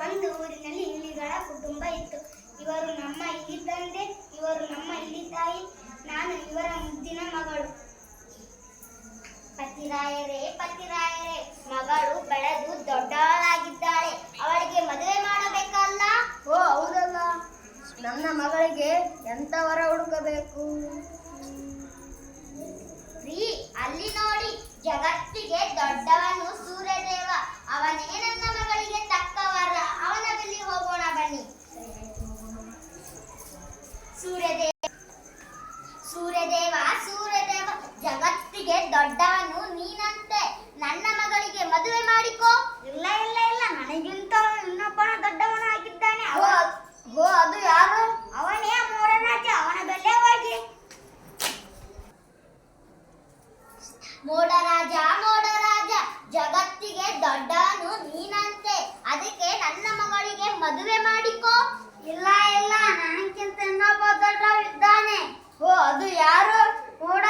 ಒಂದು ಊರಿನಲ್ಲಿ ಇಲಿಗಳ ಕುಟುಂಬ ಇತ್ತು. ಇವರು ನಮ್ಮ ಇಲಿ ತಂದೆ, ಇವರು ನಮ್ಮ ಇಲಿ ತಾಯಿ, ನಾನು ಇವರ ಮುದ್ದಿನ ಮಗಳು. ಪತಿರಾಯರೇ ಪತಿರಾಯರೇ, ಮಗಳು ಬೆಳೆದು ದೊಡ್ಡವಳಾಗಿದ್ದಾಳೆ, ಅವಳಿಗೆ ಮದುವೆ ಮಾಡಬೇಕಲ್ಲ? ಓ ಹೌದಲ್ಲ, ನನ್ನ ಮಗಳಿಗೆ ಎಂತ ವರ ಹುಡುಕಬೇಕು? ಅಲ್ಲಿ ನೋಡಿ, ಜಗತ್ತಿಗೆ ದೊಡ್ಡವನು ಸೂರ್ಯದೇವ, ಅವನೇ ನನ್ನ ಮಗಳಿಗೆ ತಕ್ಕ ವರ. ಅವನ ಬಳಿ ಹೋಗೋಣ ಬನ್ನಿ. ಸೂರ್ಯದೇವ ಸೂರ್ಯದೇವ ಸೂರ್ಯದೇವ, ಜಗತ್ತಿಗೆ ದೊಡ್ಡವನು ನೀನಂತೆ, ನನ್ನ ಮಗಳಿಗೆ ಮದುವೆ ಮಾಡಿಕೋ. ಇಲ್ಲ ಇಲ್ಲ ಇಲ್ಲ, ನನಗಿಂತ ಇನ್ನೊಬ್ಬನ ದೊಡ್ಡವನು ಆಗಿದ್ದಾನೆ. ಅದು ಯಾರು? ಅವನೇ ಮೋಡರಾಜ, ಅವನ ಬೆಲೆ ಹೋಗಿ. ಮೋಡರಾಜ ಮೋಡರಾಜ, ಜಗತ್ತಿಗೆ ದೊಡ್ಡವನು ನೀನಂತೆ, ಅದಕ್ಕೆ ನನ್ನ ಮಗಳಿಗೆ ಮದುವೆ ಮಾಡಿಕೋ. ಇಲ್ಲ ಇಲ್ಲ, ನನಗಿಂತ ಇನ್ನೊಬ್ಬ ದೊಡ್ಡವಿದ್ದಾನೆ. ಅದು ಯಾರು? ಮೋಡ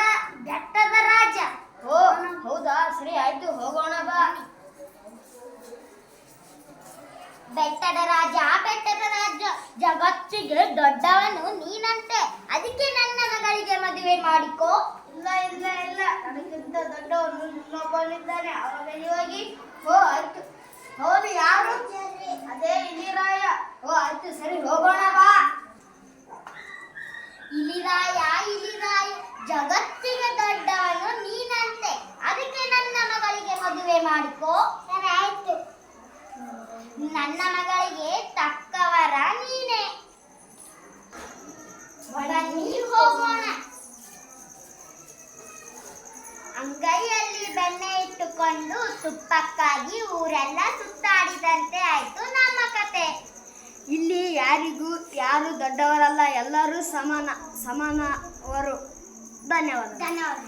ಬೆಟ್ಟದ ರಾಜ. ಹೌದಾ, ಸರಿ ಆಯ್ತು, ಹೋಗೋಣ ಬಾ. ಬೆಟ್ಟದ ರಾಜ ಜಗತ್ತಿಗೆ ದೊಡ್ಡವನು ನೀನಂತೆ, ಅದಕ್ಕೆ ನನ್ನ ಮಗಳಿಗೆ ಮದುವೆ ಮಾಡಿಕೋ. ಇಲ್ಲ ಇಲ್ಲ ಇಲ್ಲ, ನನಗಿಂತ ದೊಡ್ಡವನು ಇನ್ನೊಬ್ಬನಿದ್ದಾನೆ, ಅವನ ಬಳಿ ಹೋಗಿ. ಆಯ್ತು. ಹೌದು, ಯಾರು? ಅದೇ ಇಲಿರಾಯ. ಆಯ್ತು, ಸರಿ, ಹೋಗೋಣ ಬಾ. ಇಲಿರಾಯ ಇಲಿರಾಯ, ಜಗತ್ತಿಗೆ ದೊಡ್ಡವನು ನೀನಂತೆ, ಅದಕ್ಕೆ ನನ್ನ ಮಗಳಿಗೆ ಮದುವೆ ಮಾಡಿಕೋ. ಸರಿ ಆಯ್ತು. ನನ್ನ ಮಗಳಿಗೆ ತಕ್ಕವರ ನೀನೆ, ಬನ್ನಿ ಹೋಗೋಣ. ಅಂಗೈಯಲ್ಲಿ ಬೆಣ್ಣೆ ಇಟ್ಟುಕೊಂಡು ತುಪ್ಪಕ್ಕಾಗಿ ಊರೆಲ್ಲ ಸುತ್ತಾಡಿದಂತೆ ಆಯ್ತು ನಮ್ಮ ಕತೆ. ಇಲ್ಲಿ ಯಾರಿಗೂ ಯಾರು ದೊಡ್ಡವರಲ್ಲ, ಎಲ್ಲರೂ ಸಮಾನವರು. ಧನ್ಯವಾದ. ಧನ್ಯವಾದ.